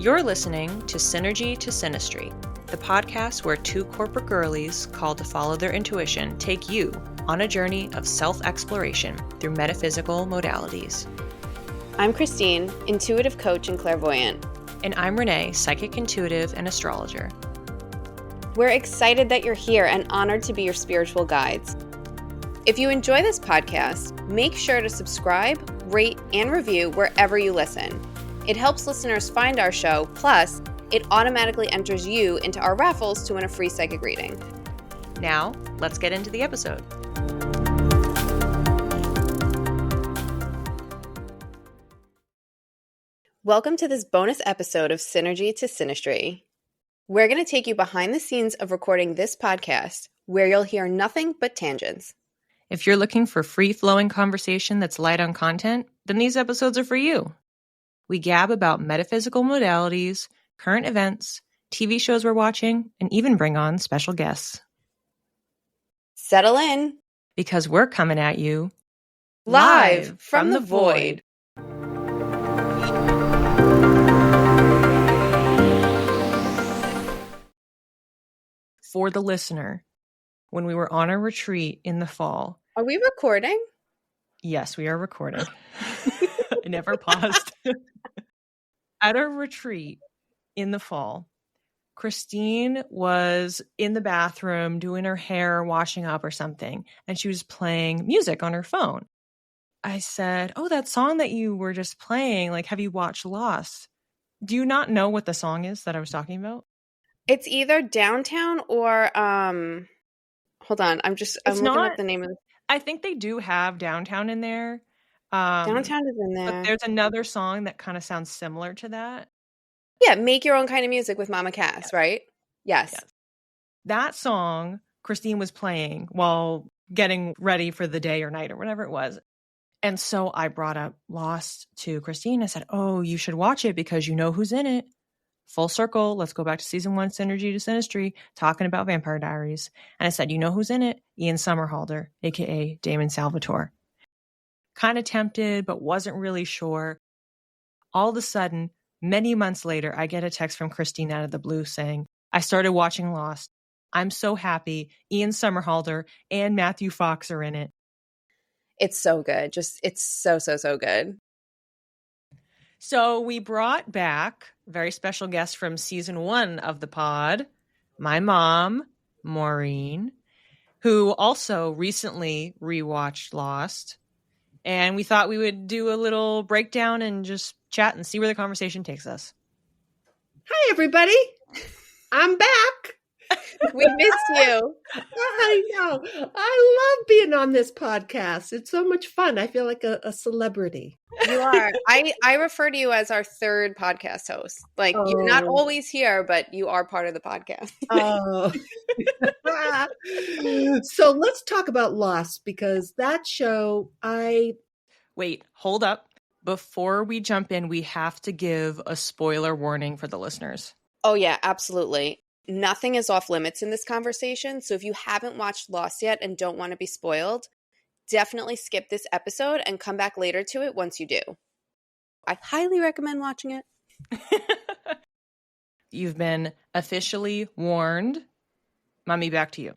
You're listening to Synergy to Synastry, the podcast where two corporate girlies called to follow their intuition take you on a journey of self-exploration through metaphysical modalities. I'm Christine, intuitive coach and clairvoyant. And I'm Renee, psychic intuitive and astrologer. We're excited that you're here and honored to be your spiritual guides. If you enjoy this podcast, make sure to subscribe, rate, and review wherever you listen. It helps listeners find our show, plus it automatically enters you into our raffles to win a free psychic reading. Now, let's get into the episode. Welcome to this bonus episode of Synergy to Synastry. We're going to take you behind the scenes of recording this podcast, where you'll hear nothing but tangents. If you're looking for free-flowing conversation that's light on content, then these episodes are for you. We gab about metaphysical modalities, current events, TV shows we're watching, and even bring on special guests. Settle in. Because we're coming at you live from the void. For the listener, when we were on a retreat in the fall. Are we recording? Yes, we are recording. I never paused. At a retreat in the fall, Christine was in the bathroom doing her hair, washing up or something, and she was playing music on her phone. I said, "Oh, that song that you were just playing, like, have you watched Lost?" Do you not know what the song is that I was talking about? It's either Downtown or hold on, I'm looking up the name of it. I think they do have Downtown in there. Downtown is in there. But there's another song that kind of sounds similar to that. Yeah, Make Your Own Kind of Music with Mama Cass, yes. Right? Yes. That song Christine was playing while getting ready for the day or night or whatever it was. And so I brought up Lost to Christine. I said, "Oh, you should watch it because you know who's in it." Full circle. Let's go back to season 1, Synergy to Synastry, talking about Vampire Diaries. And I said, "You know who's in it? Ian Somerhalder, a.k.a. Damon Salvatore." Kind of tempted, but wasn't really sure. All of a sudden, many months later, I get a text from Christine out of the blue saying, "I started watching Lost. I'm so happy. Ian Somerhalder and Matthew Fox are in it." It's so good. It's so good. So we brought back a very special guest from season 1 of the pod, my mom, Maureen, who also recently rewatched Lost. And we thought we would do a little breakdown and just chat and see where the conversation takes us. Hi, everybody. I'm back. We missed you. I know. I love being on this podcast. It's so much fun. I feel like a celebrity. You are. I refer to you as our third podcast host. Like, You're not always here, but you are part of the podcast. Oh. So let's talk about Lost, because that show, Wait, hold up. Before we jump in, we have to give a spoiler warning for the listeners. Oh, yeah, absolutely. Nothing is off limits in this conversation. So if you haven't watched Lost yet and don't want to be spoiled, definitely skip this episode and come back later to it once you do. I highly recommend watching it. You've been officially warned. Mommy, back to you.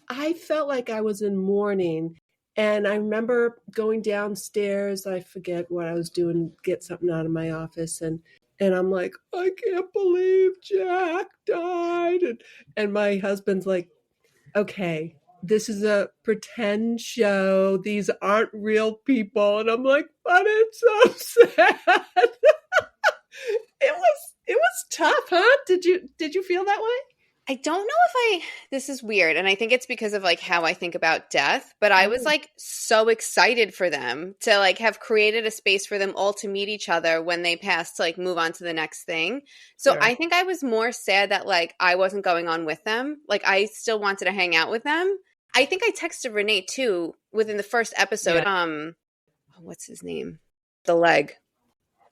I felt like I was in mourning. And I remember going downstairs. I forget what I was doing, get something out of my office. And I'm like, "I can't believe Jack died." And my husband's like, "Okay, this is a pretend show. These aren't real people." And I'm like, "But it's so sad." It was tough, huh? Did you feel that way? I don't know if this is weird. And I think it's because of like how I think about death, but I was like so excited for them to like have created a space for them all to meet each other when they passed, to like move on to the next thing. So Sure. I think I was more sad that like I wasn't going on with them. Like I still wanted to hang out with them. I think I texted Renee too within the first episode. Yeah. What's his name? The leg.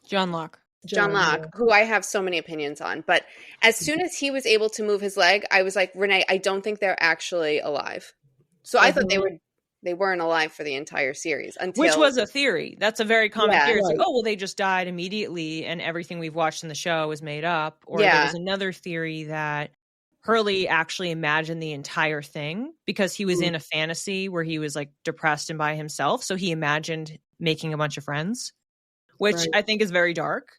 John Locke. John Locke, who I have so many opinions on. But as soon as he was able to move his leg, I was like, "Renee, I don't think they're actually alive." So I thought they were they weren't alive for the entire series until. Which was a theory. That's a very common theory. It's right. like, oh, well, they just died immediately and everything we've watched in the show is made up. Or there was another theory that Hurley actually imagined the entire thing because he was in a fantasy where he was like depressed and by himself. So he imagined making a bunch of friends, which I think is very dark.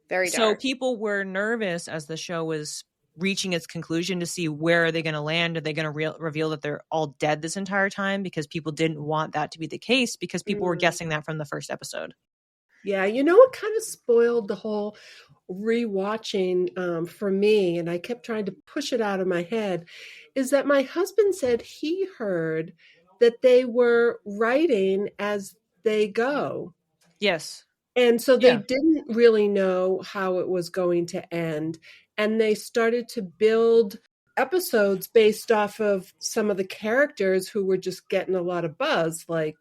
Very dark. So people were nervous as the show was reaching its conclusion to see where are they going to land. Are they going to reveal that they're all dead this entire time? Because people didn't want that to be the case because people were guessing that from the first episode. Yeah. You know what kind of spoiled the whole rewatching for me, and I kept trying to push it out of my head, is that my husband said he heard that they were writing as they go. Yes. And so they didn't really know how it was going to end. And they started to build episodes based off of some of the characters who were just getting a lot of buzz, like,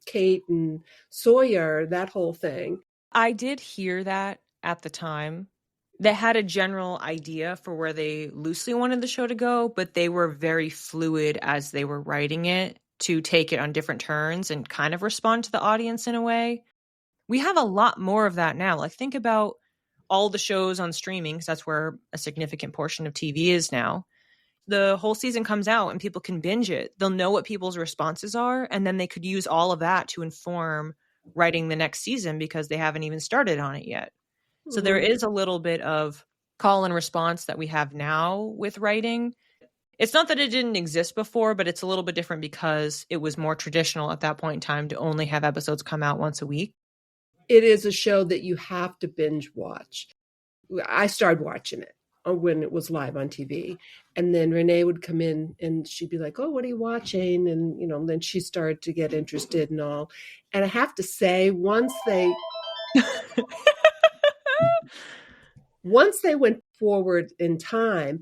Kate and Sawyer, that whole thing. I did hear that at the time. They had a general idea for where they loosely wanted the show to go, but they were very fluid as they were writing it to take it on different turns and kind of respond to the audience in a way. We have a lot more of that now. Like, think about all the shows on streaming, because that's where a significant portion of TV is now. The whole season comes out and people can binge it. They'll know what people's responses are, and then they could use all of that to inform writing the next season because they haven't even started on it yet. So there is a little bit of call and response that we have now with writing. It's not that it didn't exist before, but it's a little bit different because it was more traditional at that point in time to only have episodes come out once a week. It is a show that you have to binge watch. I started watching it when it was live on TV. And then Renee would come in and she'd be like, oh, what are you watching? And, then she started to get interested and all. And I have to say, once they went forward in time,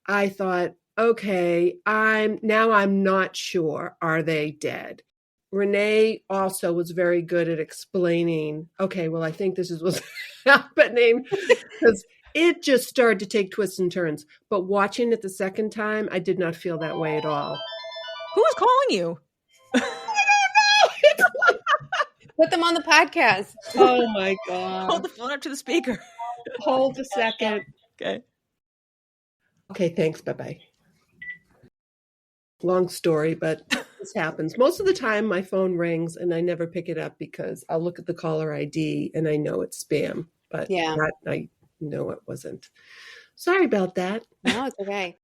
I thought, okay, I'm not sure. Are they dead? Renee also was very good at explaining, okay, well, I think this is what's happening, because it just started to take twists and turns. But watching it the second time, I did not feel that way at all. Who was calling you? Put them on the podcast. Oh, my God. Hold the phone up to the speaker. Hold a second. Okay. Okay, thanks. Bye-bye. Long story, but this happens. Most of the time, my phone rings and I never pick it up because I'll look at the caller ID and I know it's spam. But I know it wasn't. Sorry about that. No, it's okay.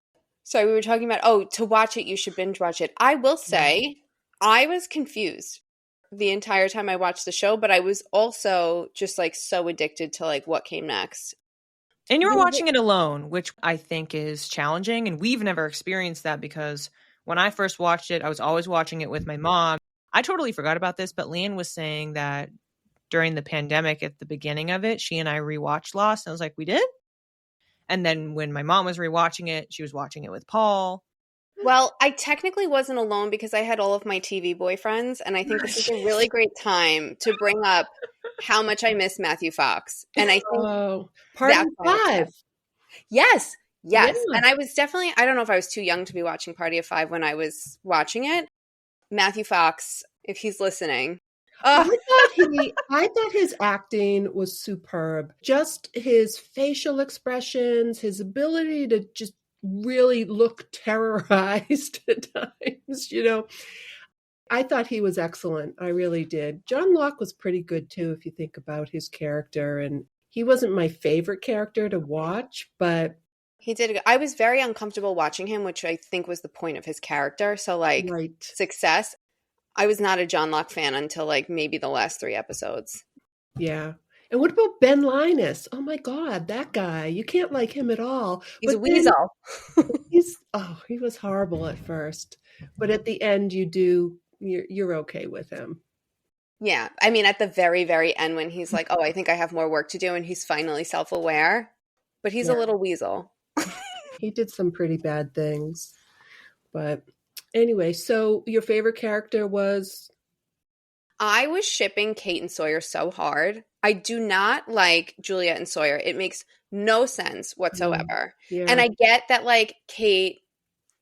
So we were talking about, to watch it, you should binge watch it. I will say, I was confused the entire time I watched the show, but I was also just like so addicted to like what came next. And you were watching it alone, which I think is challenging. And we've never experienced that because when I first watched it, I was always watching it with my mom. I totally forgot about this, but Leanne was saying that during the pandemic at the beginning of it, she and I rewatched Lost. And I was like, we did? And then when my mom was rewatching it, she was watching it with Paul. Well, I technically wasn't alone because I had all of my TV boyfriends. And I think this is a really great time to bring up how much I miss Matthew Fox. And I think Party of Five. Yes. Yeah. And I was definitely, I don't know if I was too young to be watching Party of Five when I was watching it. Matthew Fox, if he's listening. I thought his acting was superb. Just his facial expressions, his ability to just really look terrorized at times, I thought he was excellent. I really did. John Locke was pretty good too, if you think about his character. And he wasn't my favorite character to watch, but he did. I was very uncomfortable watching him, which I think was the point of his character. So success. I was not a John Locke fan until like maybe the last 3 episodes. Yeah. And what about Ben Linus? Oh my God, that guy. You can't like him at all. He's a weasel. He was horrible at first. But at the end you're okay with him. Yeah. I mean, at the very, very end when he's like, I think I have more work to do, and he's finally self-aware. But he's a little weasel. He did some pretty bad things. But anyway, so your favorite character was? I was shipping Kate and Sawyer so hard. I do not like Juliet and Sawyer. It makes no sense whatsoever. Yeah. And I get that like Kate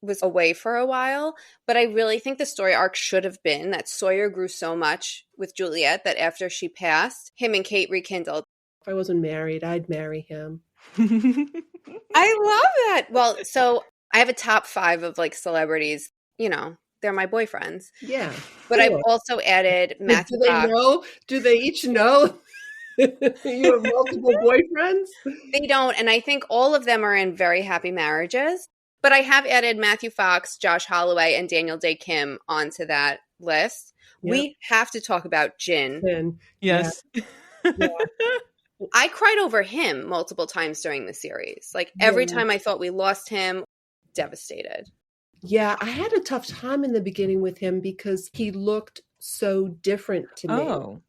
was away for a while, but I really think the story arc should have been that Sawyer grew so much with Juliet that after she passed, him and Kate rekindled. If I wasn't married, I'd marry him. I love that. Well, so I have a top 5 of like celebrities, you know, they're my boyfriends. Yeah. But cool. I've also added Matthew Do they Fox. know? Do they each know you have multiple boyfriends? They don't. And I think all of them are in very happy marriages. But I have added Matthew Fox, Josh Holloway, and Daniel Day Kim onto that list. Yep. We have to talk about Jin. Yes. Yeah. I cried over him multiple times during the series. Like every time I thought we lost him, devastated. Yeah, I had a tough time in the beginning with him because he looked so different to me. Oh.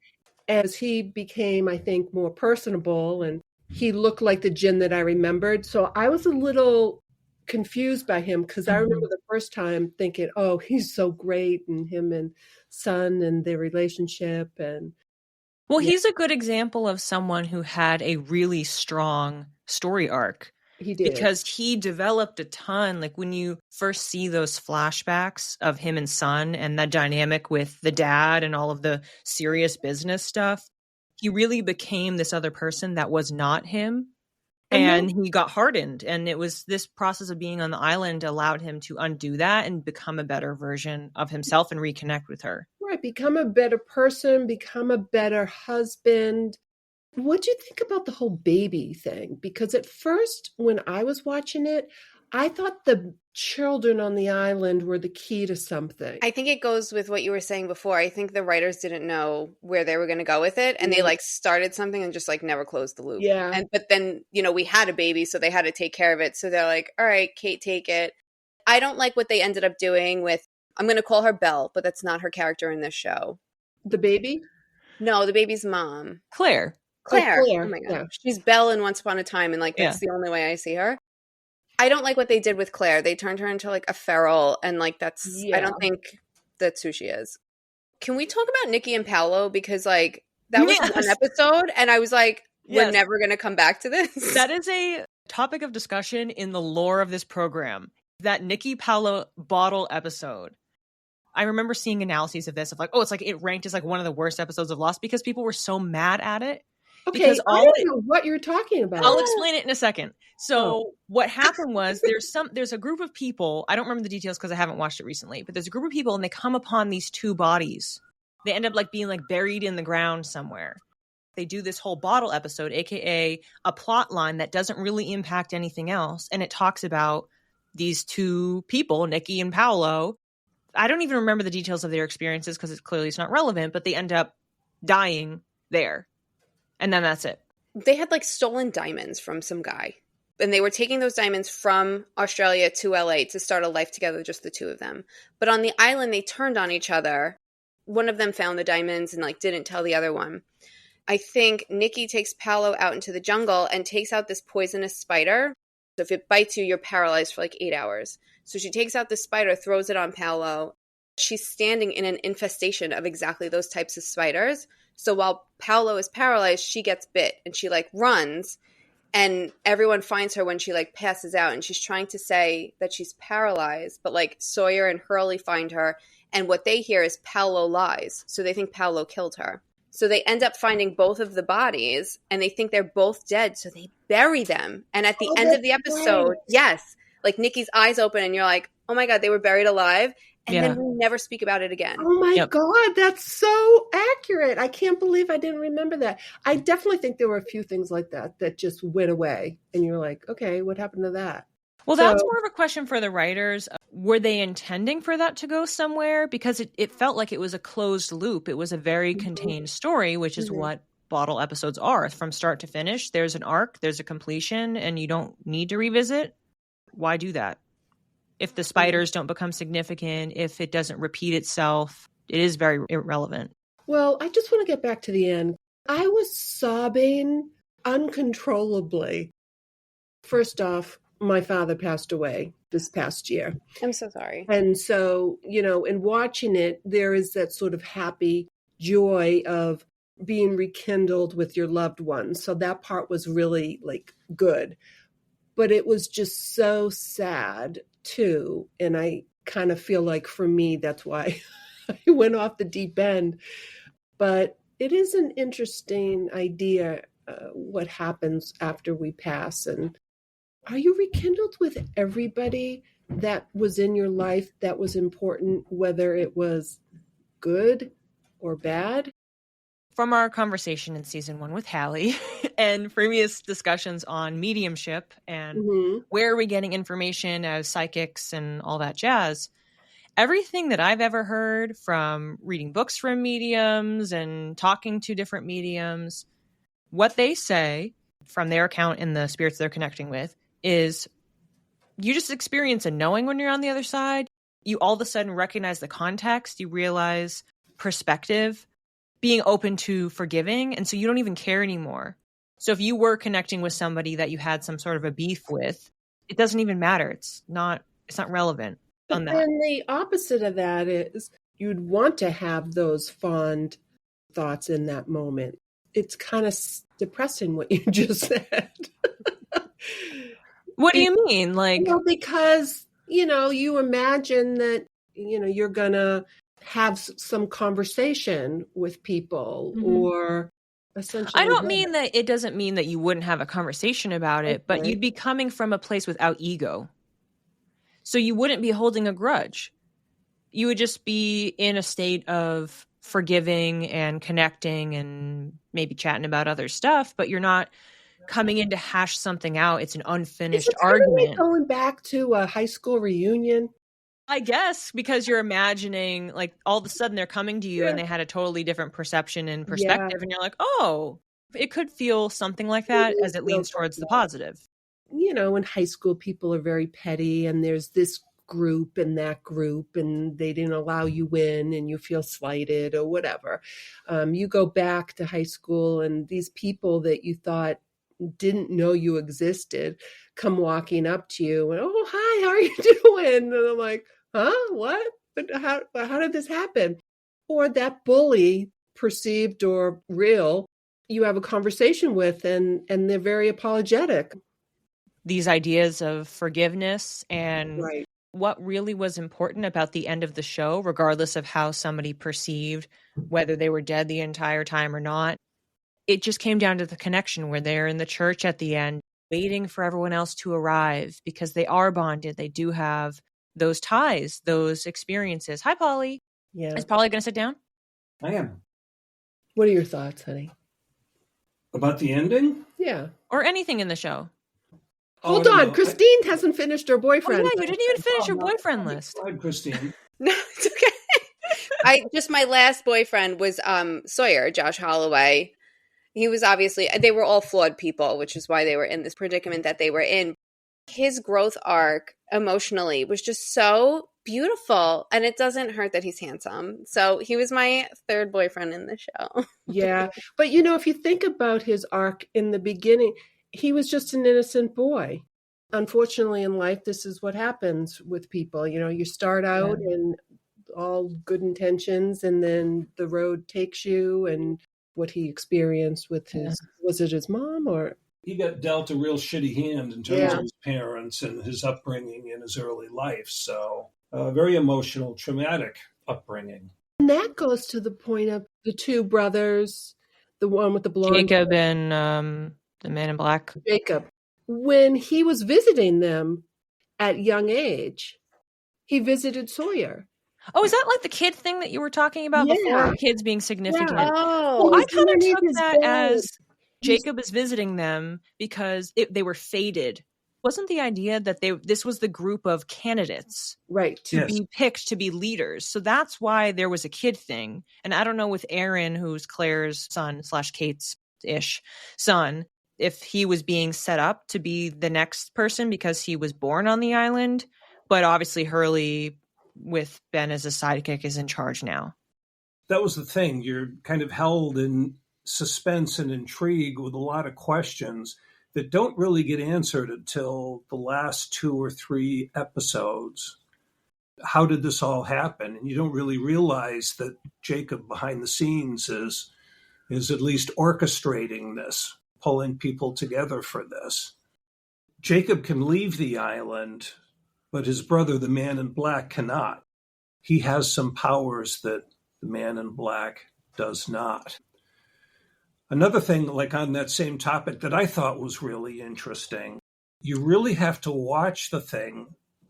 As he became, I think, more personable and he looked like the Jin that I remembered. So I was a little confused by him because I remember the first time thinking, oh, he's so great, and him and Sun and their relationship. And well, he's a good example of someone who had a really strong story arc. He did. Because he developed a ton. Like when you first see those flashbacks of him and Sun and the dynamic with the dad and all of the serious business stuff, he really became this other person that was not him. And he got hardened. And it was this process of being on the island allowed him to undo that and become a better version of himself and reconnect with her. Right. Become a better person, become a better husband. What do you think about the whole baby thing? Because at first, when I was watching it, I thought the children on the island were the key to something. I think it goes with what you were saying before. I think the writers didn't know where they were going to go with it. And they like started something and just like never closed the loop. Yeah. But then, you know, we had a baby, so they had to take care of it. So they're like, all right, Kate, take it. I don't like what they ended up doing with, I'm going to call her Belle, but that's not her character in this show. The baby? No, the baby's mom. Claire. Claire. Claire. Oh my God. Yeah. She's Belle in Once Upon a Time. And like, that's the only way I see her. I don't like what they did with Claire. They turned her into like a feral. And like, that's, I don't think that's who she is. Can we talk about Nikki and Paolo? Because like, that was one episode. And I was like, we're never going to come back to this. That is a topic of discussion in the lore of this program. That Nikki Paolo bottle episode. I remember seeing analyses of this of like, oh, it's like it ranked as like one of the worst episodes of Lost because people were so mad at it. Okay, because I don't know what you're talking about. I'll explain it in a second. So what happened was there's a group of people. I don't remember the details because I haven't watched it recently, but there's a group of people and they come upon these 2 bodies. They end up like being like buried in the ground somewhere. They do this whole bottle episode, aka a plot line that doesn't really impact anything else, and it talks about these 2 people, Nikki and Paolo. I don't even remember the details of their experiences because it's not relevant, but they end up dying there. And then that's it. They had like stolen diamonds from some guy. And they were taking those diamonds from Australia to LA to start a life together, just the 2 of them. But on the island, they turned on each other. One of them found the diamonds and like didn't tell the other one. I think Nikki takes Paolo out into the jungle and takes out this poisonous spider. So if it bites you, you're paralyzed for like 8 hours. So she takes out the spider, throws it on Paolo. She's standing in an infestation of exactly those types of spiders. So while Paolo is paralyzed, she gets bit and she like runs and everyone finds her when she like passes out and she's trying to say that she's paralyzed. But like Sawyer and Hurley find her and what they hear is Paolo lies. So they think Paolo killed her. So they end up finding both of the bodies and they think they're both dead. So they bury them. And at the end of the episode, like Nikki's eyes open and you're like, oh my God, they were buried alive. And then we never speak about it again. Oh my God, that's so accurate. I can't believe I didn't remember that. I definitely think there were a few things like that that just went away. And you're like, okay, what happened to that? Well, that's more of a question for the writers. Were they intending for that to go somewhere? Because it felt like it was a closed loop. It was a very contained story, which is what bottle episodes are. From start to finish, there's an arc, there's a completion, and you don't need to revisit. Why do that? If the spiders don't become significant, if it doesn't repeat itself, it is very irrelevant. Well, I just want to get back to the end. I was sobbing uncontrollably. First off, my father passed away this past year. I'm so sorry. And so, you know, in watching it, there is that sort of happy joy of being rekindled with your loved ones. So that part was really like good. But it was just so sad too. And I kind of feel like for me, that's why I went off the deep end. But it is an interesting idea, what happens after we pass. And are you rekindled with everybody that was in your life that was important, whether it was good or bad? From our conversation in season 1 with Hallie and previous discussions on mediumship and where are we getting information as psychics and all that jazz, everything that I've ever heard from reading books from mediums and talking to different mediums, what they say from their account in the spirits they're connecting with is you just experience a knowing when you're on the other side. You all of a sudden recognize the context. You realize perspective, being open to forgiving. And so you don't even care anymore. So if you were connecting with somebody that you had some sort of a beef with, it doesn't even matter. It's not relevant on that. And the opposite of that is you'd want to have those fond thoughts in that moment. It's kind of depressing what you just said. What do you mean? Like, because, you imagine that, you're going to have some conversation with people or essentially. I don't mean that it doesn't mean that you wouldn't have a conversation about it, but you'd be coming from a place without ego. So you wouldn't be holding a grudge. You would just be in a state of forgiving and connecting and maybe chatting about other stuff, but you're not coming in to hash something out. It's an unfinished argument. Going back to a high school reunion. I guess because you're imagining like all of a sudden they're coming to you and they had a totally different perception and perspective. And you're like, oh, it could feel something like that as it leans towards the positive. In high school, people are very petty and there's this group and that group and they didn't allow you in and you feel slighted or whatever. You go back to high school and these people that you thought didn't know you existed come walking up to you and, oh, hi, how are you doing? And I'm like, huh, what? But how did this happen? Or that bully, perceived or real, you have a conversation with and they're very apologetic. These ideas of forgiveness and what really was important about the end of the show, regardless of how somebody perceived whether they were dead the entire time or not, it just came down to the connection where they're in the church at the end, waiting for everyone else to arrive because they are bonded. They do have those ties, those experiences. Hi, Polly. Yeah. Is Polly going to sit down? I am. What are your thoughts, honey? About the ending? Yeah. Or anything in the show? Hold on. No. Christine hasn't finished her boyfriend. Oh, yeah, you didn't even finish your boyfriend list. Go ahead, Christine. No, it's okay. My last boyfriend was Sawyer, Josh Holloway. He was they were all flawed people, which is why they were in this predicament that they were in. His growth arc emotionally was just so beautiful, and it doesn't hurt that he's handsome. So he was my third boyfriend in the show. Yeah. But, if you think about his arc in the beginning, he was just an innocent boy. Unfortunately, in life, this is what happens with people. You start out in all good intentions, and then the road takes you, and what he experienced with was it his mom or? He got dealt a real shitty hand in terms of his parents and his upbringing in his early life. So very emotional, traumatic upbringing. And that goes to the point of the two brothers, the one with the blonde. Jacob and the man in black. Jacob. When he was visiting them at young age, he visited Sawyer. Oh, is that like the kid thing that you were talking about before? Kids being significant. Yeah. Oh, well, I kind of took that as Jacob is visiting them because they were fated. Wasn't the idea that this was the group of candidates to be picked to be leaders? So that's why there was a kid thing. And I don't know with Aaron, who's Claire's son / Kate's-ish son, if he was being set up to be the next person because he was born on the island. But obviously Hurley, with Ben as a sidekick, is in charge now. That was the thing. You're kind of held in suspense and intrigue with a lot of questions that don't really get answered until the last 2 or 3 episodes. How did this all happen? And you don't really realize that Jacob behind the scenes is at least orchestrating this, pulling people together for this. Jacob can leave the island but his brother, the man in black, cannot. He has some powers that the man in black does not. Another thing, like on that same topic, that I thought was really interesting, you really have to watch the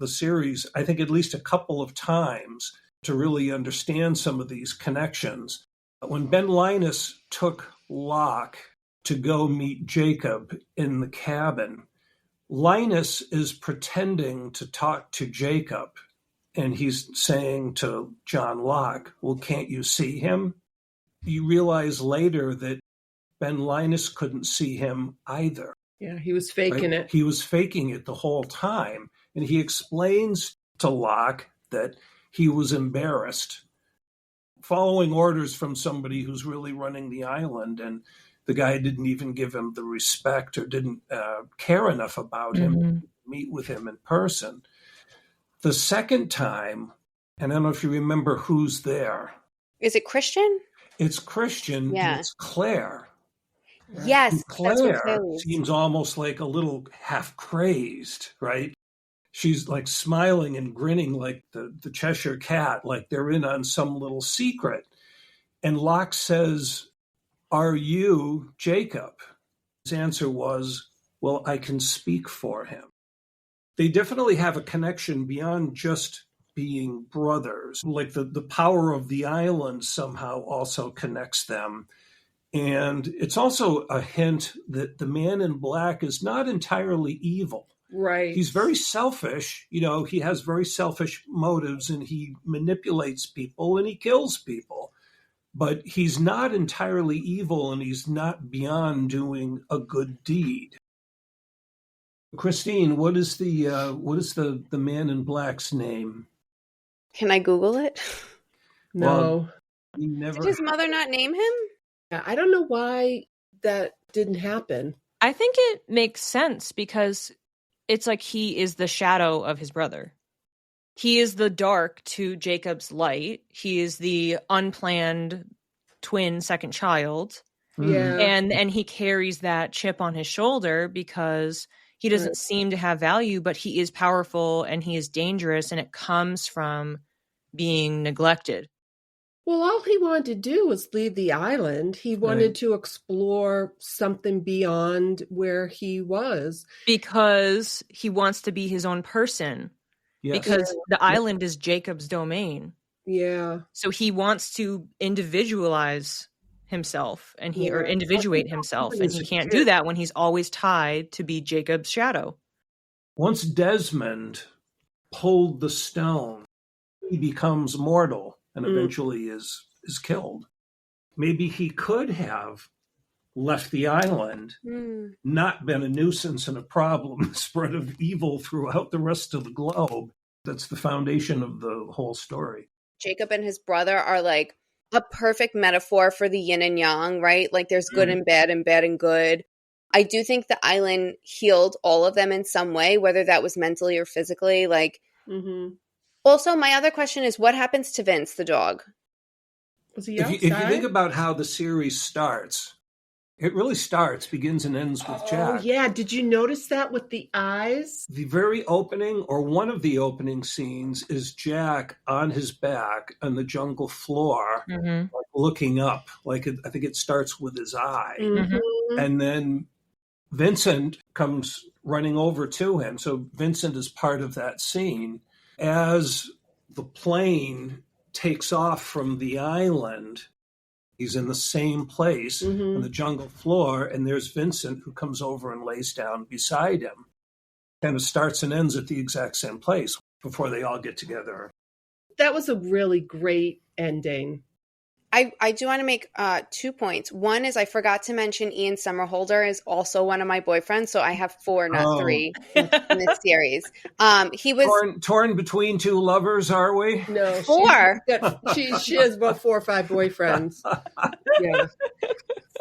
series, I think at least a couple of times to really understand some of these connections. When Ben Linus took Locke to go meet Jacob in the cabin, Linus is pretending to talk to Jacob, and he's saying to John Locke, well, can't you see him? You realize later that Ben Linus couldn't see him either. Yeah, he was faking it. He was faking it the whole time. And he explains to Locke that he was embarrassed, following orders from somebody who's really running the island. And the guy didn't even give him the respect or didn't care enough about him to meet with him in person. The second time, and I don't know if you remember who's there. Is it Christian? It's Christian. Yeah. And it's Claire. Yes. And Claire seems almost like a little half crazed, right? She's like smiling and grinning like the Cheshire Cat, like they're in on some little secret. And Locke says, are you Jacob? His answer was, well, I can speak for him. They definitely have a connection beyond just being brothers. Like the power of the island somehow also connects them. And it's also a hint that the man in black is not entirely evil. Right. He's very selfish. You know, he has very selfish motives and he manipulates people and he kills people. But he's not entirely evil and he's not beyond doing a good deed. Christine, what is the man in black's name? Can I Google it? No. Well, Did his mother not name him? I don't know why that didn't happen. I think it makes sense because it's like he is the shadow of his brother. He is the dark to Jacob's light. He is the unplanned twin second child. Yeah. And he carries that chip on his shoulder because he doesn't seem to have value, but he is powerful and he is dangerous, and it comes from being neglected. Well, all he wanted to do was leave the island. He wanted to explore something beyond where he was. Because he wants to be his own person. Yes. Because the island is Jacob's domain. Yeah. So he wants to individualize himself and or individuate himself. And he can't do that when he's always tied to be Jacob's shadow. Once Desmond pulled the stone, he becomes mortal. And eventually is killed. Maybe he could have left the island, not been a nuisance and a problem, spread of evil throughout the rest of the globe. That's the foundation of the whole story. Jacob and his brother are like a perfect metaphor for the yin and yang, right? Like there's good and bad and good. I do think the island healed all of them in some way, whether that was mentally or physically. Like, Also, my other question is, what happens to Vince, the dog? Was he if you think about how the series starts, it really begins and ends with Jack. Oh, yeah. Did you notice that with the eyes? The very opening, or one of the opening scenes, is Jack on his back on the jungle floor, like looking up. Like I think it starts with his eye. And then Vincent comes running over to him. So Vincent is part of that scene. As the plane takes off from the island, he's in the same place on the jungle floor, and there's Vincent who comes over and lays down beside him. Kind of starts and ends at the exact same place before they all get together. That was a really great ending. I do want to make 2 points. One is I forgot to mention Ian Somerhalder is also one of my boyfriends, so I have 4, not 3 in this series. He was torn between 2 lovers, are we? No, 4. She has about 4 or 5 boyfriends. Yeah,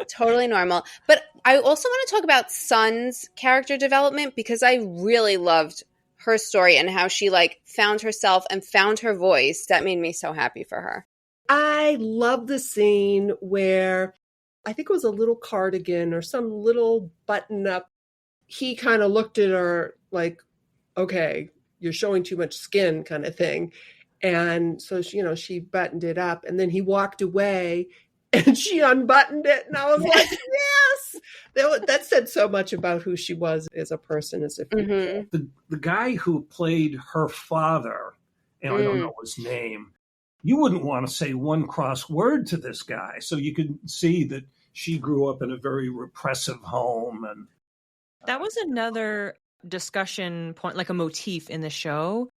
totally normal. But I also want to talk about Sun's character development because I really loved her story and how she like found herself and found her voice. That made me so happy for her. I love the scene where I think it was a little cardigan or some little button up. He kind of looked at her like, okay, you're showing too much skin kind of thing. And so she buttoned it up, and then he walked away and she unbuttoned it. And I was like, yes, that said so much about who she was as a person, as if the guy who played her father, and I don't know his name, you wouldn't want to say one cross word to this guy. So you could see that she grew up in a very repressive home. And that was another discussion point, like a motif in the show.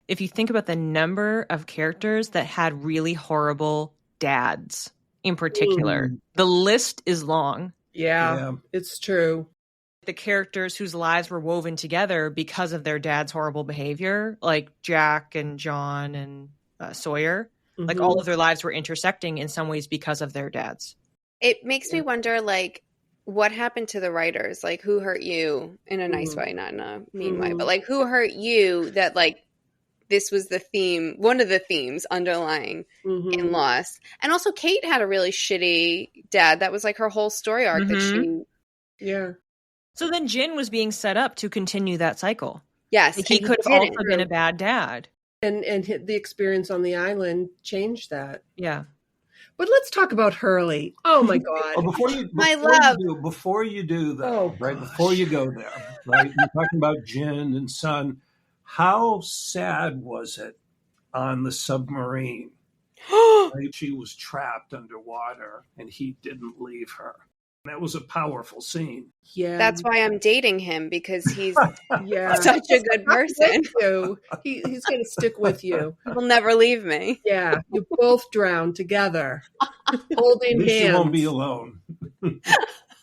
If you think about the number of characters that had really horrible dads in particular, the list is long. Yeah, it's true. The characters whose lives were woven together because of their dad's horrible behavior, like Jack and John and Sawyer, like all of their lives were intersecting in some ways because of their dads. It makes me wonder, like, what happened to the writers? Like, who hurt you in a nice way, not in a mean way, but like, who hurt you that, like, this was the theme, one of the themes underlying in Lost. And also Kate had a really shitty dad. That was like her whole story arc that she... Yeah. So then Jin was being set up to continue that cycle. Yes. Like he could have also been a bad dad. And the experience on the island changed that. Yeah. But let's talk about Hurley. Oh my God. Before you do that, before you go there, right? You're talking about Jin and Sun. How sad was it on the submarine? Right? She was trapped underwater and he didn't leave her. That was a powerful scene. Yeah. That's why I'm dating him, because he's such a good person. He's going to stick with you. He will never leave me. Yeah. You both drown together, holding At least hands. you won't be alone.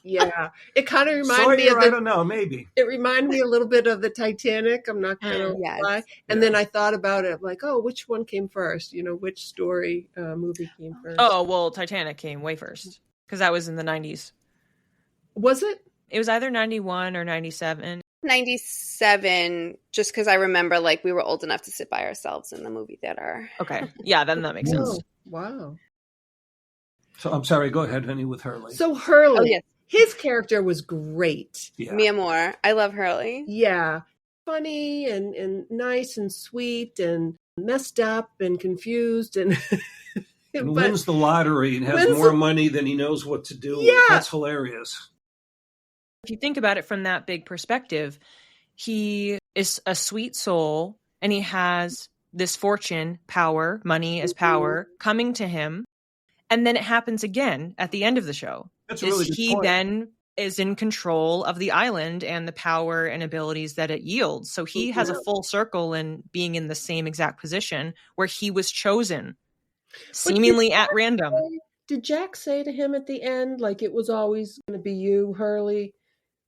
Yeah. It kind of reminded me of I don't know, maybe. It reminded me a little bit of the Titanic. I'm not going to lie. And then I thought about it, like, oh, which one came first? Which story movie came first? Oh, well, Titanic came way first because that was in the 90s. Was it? It was either 91 or 97. 97, just because I remember, like, we were old enough to sit by ourselves in the movie theater. Okay. Yeah, then that makes sense. Wow. So I'm sorry, go ahead, honey, with Hurley. So Hurley, his character was great. Yeah. Mi amor. I love Hurley. Yeah. Funny and nice and sweet and messed up and confused and wins the lottery and has more money than he knows what to do with. That's hilarious. If you think about it from that big perspective, he is a sweet soul and he has this fortune, power, money as power coming to him. And then it happens again at the end of the show. That's a really good point. Then is in control of the island and the power and abilities that it yields. So he has a full circle in being in the same exact position where he was chosen, seemingly at random. Did Jack say to him at the end, like, it was always going to be you, Hurley?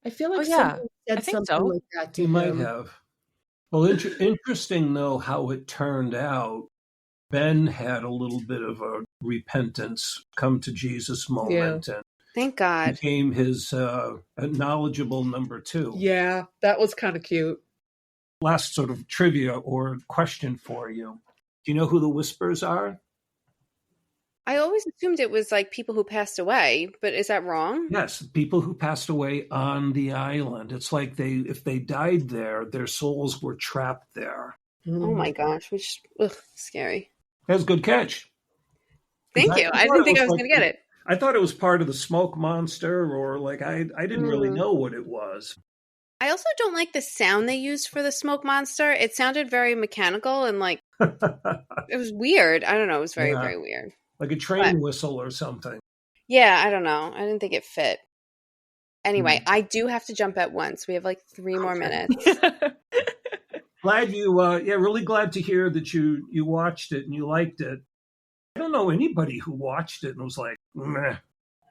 I feel like someone said something like that to him. He might have. Well, interesting, though, how it turned out. Ben had a little bit of a repentance, come to Jesus moment. And thank God. Became his knowledgeable number 2. Yeah, that was kind of cute. Last sort of trivia or question for you. Do you know who the Whispers are? I always assumed it was like people who passed away, but is that wrong? Yes, people who passed away on the island. It's like if they died there, their souls were trapped there. Oh my gosh, which scary. That's a good catch. Thank you. I didn't think I was going to get it. I thought it was part of the smoke monster, or like I didn't really know what it was. I also don't like the sound they used for the smoke monster. It sounded very mechanical and like it was weird. I don't know. It was very, very weird. Like a train whistle or something. Yeah, I don't know. I didn't think it fit. Anyway, I do have to jump at once. We have like 3 more minutes. Glad you, really glad to hear that you watched it and you liked it. I don't know anybody who watched it and was like, meh.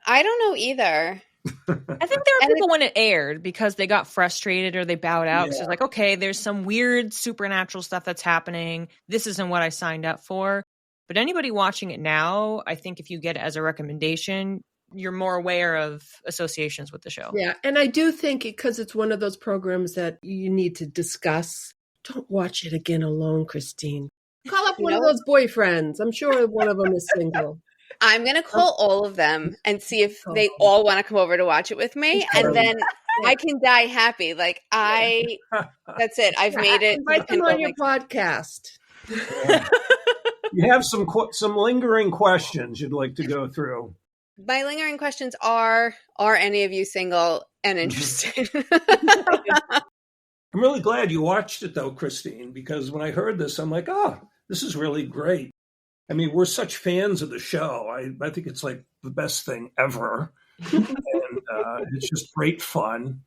I don't know either. I think there were people when it aired because they got frustrated or they bowed out. So it's like, okay, there's some weird supernatural stuff that's happening. This isn't what I signed up for. But anybody watching it now, I think if you get it as a recommendation, you're more aware of associations with the show. Yeah, and I do think because it's one of those programs that you need to discuss, don't watch it again alone, Christine. Call up one of those boyfriends. I'm sure one of them is single. I'm going to call all of them and see if they all want to come over to watch it with me. And then I can die happy. Like that's it. I've made it. Invite them on your podcast. You have some lingering questions you'd like to go through. My lingering questions are any of you single and interested? I'm really glad you watched it, though, Christine, because when I heard this, I'm like, oh, this is really great. I mean, we're such fans of the show. I think it's like the best thing ever. And it's just great fun.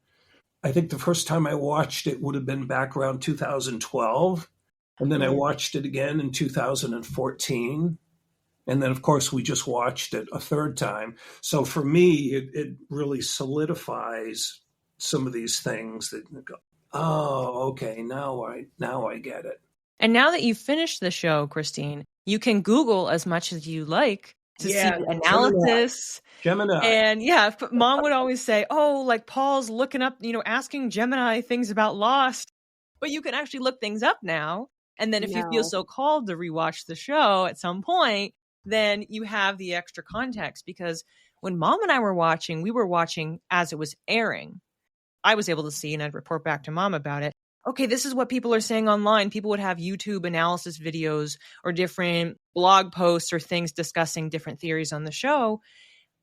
I think the first time I watched it would have been back around 2012. And then I watched it again in 2014. And then, of course, we just watched it a third time. So for me, it really solidifies some of these things that go, oh, okay, now I get it. And now that you've finished the show, Christine, you can Google as much as you like to see the analysis. Gemini. And Mom would always say, oh, like Paul's looking up, asking Gemini things about Lost. But you can actually look things up now. And then if you feel so called to rewatch the show at some point, then you have the extra context. Because when Mom and I were watching, we were watching as it was airing. I was able to see, and I'd report back to Mom about it. Okay, this is what people are saying online. People would have YouTube analysis videos or different blog posts or things discussing different theories on the show,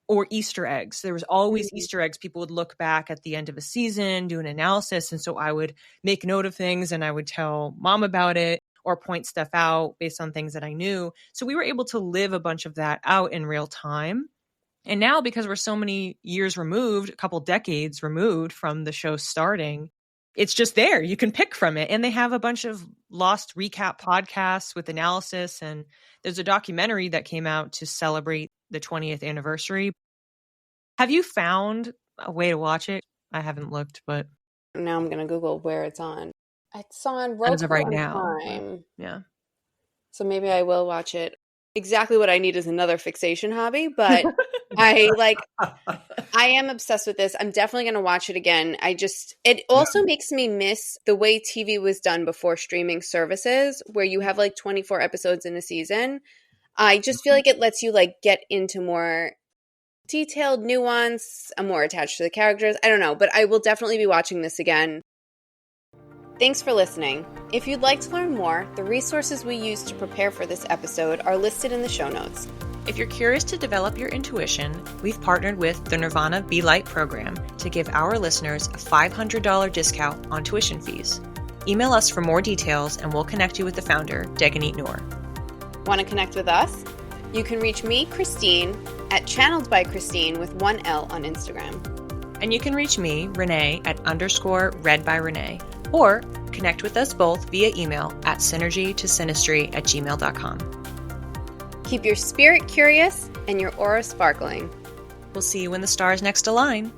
or Easter eggs. There was always Easter eggs. People would look back at the end of a season, do an analysis. And so I would make note of things and I would tell Mom about it or point stuff out based on things that I knew. So we were able to live a bunch of that out in real time. And now, because we're so many years removed, a couple decades removed from the show starting, it's just there. You can pick from it. And they have a bunch of Lost recap podcasts with analysis. And there's a documentary that came out to celebrate the 20th anniversary. Have you found a way to watch it? I haven't looked, but now I'm going to Google where it's on. It's on Roku as of right now. Prime. Yeah. So maybe I will watch it. Exactly what I need is another fixation hobby, but I am obsessed with this. I'm definitely going to watch it again. It also makes me miss the way TV was done before streaming services, where you have like 24 episodes in a season. I just feel like it lets you like get into more detailed nuance. I'm more attached to the characters. I don't know, but I will definitely be watching this again. Thanks for listening. If you'd like to learn more, the resources we used to prepare for this episode are listed in the show notes. If you're curious to develop your intuition, we've partnered with the Nirvana Be Light program to give our listeners a $500 discount on tuition fees. Email us for more details and we'll connect you with the founder, Deganit Noor. Want to connect with us? You can reach me, Christine, at Channeled by Christine with 1 L on Instagram. And you can reach me, Renee, at _Read by Renee. Or connect with us both via email at synergytosynastry@gmail.com. Keep your spirit curious and your aura sparkling. We'll see you when the stars next align.